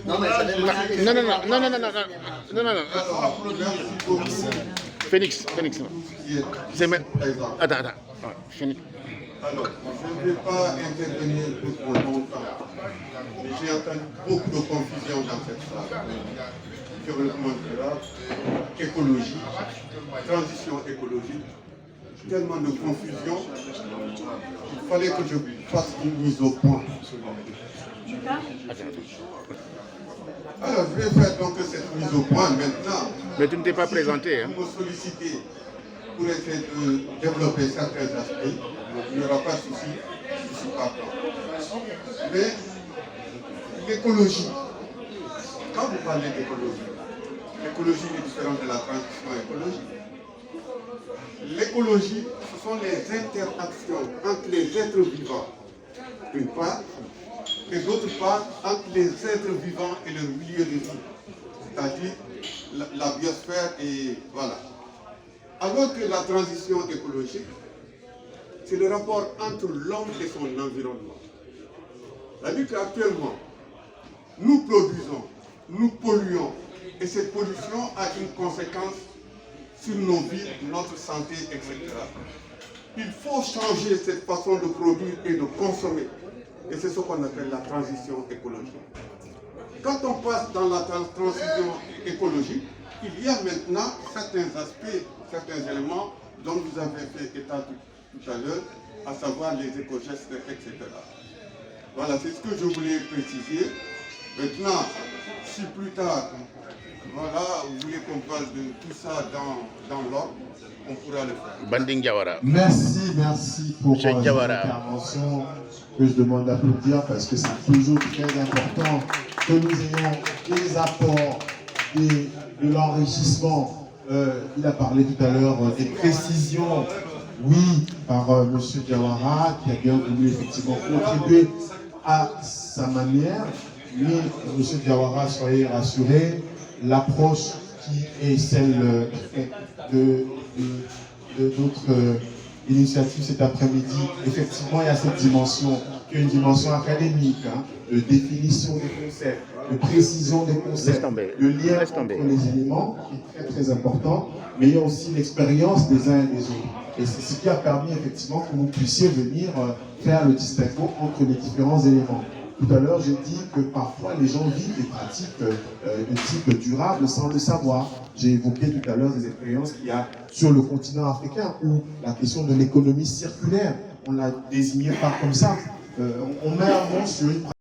Non, mais ça dépend. Non. Phoenix. Attends. Phoenix. Alors, je ne vais pas intervenir pour longtemps, mais j'ai entendu beaucoup de confusion dans cette salle. Développement durable, écologie, transition écologique, tellement de confusion. Il fallait que je fasse une mise au point. Alors, je vais faire donc cette mise au point maintenant. Mais tu ne t'es pas présenté. Hein. Vous me sollicitez pour essayer de développer certains aspects. Il n'y aura pas de souci, je suis partant. Mais l'écologie, quand vous parlez d'écologie, l'écologie est différente de la transition écologique. L'écologie, ce sont les interactions entre les êtres vivants, d'une part, et d'autre part, entre les êtres vivants et le milieu de vie, c'est-à-dire la biosphère et voilà. Alors que la transition écologique, c'est le rapport entre l'homme et son environnement. C'est-à-dire qu'actuellement, nous produisons, nous polluons, et cette pollution a une conséquence sur nos vies, notre santé, etc. Il faut changer cette façon de produire et de consommer. Et c'est ce qu'on appelle la transition écologique. Quand on passe dans la transition écologique, il y a maintenant certains aspects, certains éléments dont vous avez fait état tout à l'heure, à savoir les éco-gestes, etc. Voilà, c'est ce que je voulais préciser. Maintenant, si plus tard, voilà, vous voulez qu'on parle de tout ça dans l'ordre, on pourra le faire. Banding Diawara. Merci pour cette intervention que je demande d'applaudir parce que c'est toujours très important que nous ayons des apports et de l'enrichissement. Il a parlé tout à l'heure des précisions, oui, par M. Diawara, qui a bien voulu effectivement contribuer à sa manière. Mais M. Diawara, soyez rassurés, l'approche qui est celle de notre initiative cet après-midi, effectivement, il y a cette dimension, qui est une dimension académique, hein, de définition des concepts, de précision des concepts, de lien entre les éléments, qui est très très important, mais il y a aussi l'expérience des uns et des autres. Et c'est ce qui a permis effectivement que vous puissiez venir faire le distinguo entre les différents éléments. Tout à l'heure, j'ai dit que parfois les gens vivent des pratiques de type durable sans le savoir. J'ai évoqué tout à l'heure des expériences qu'il y a sur le continent africain où la question de l'économie circulaire, on l'a désigné pas comme ça. On met un mot sur une pratique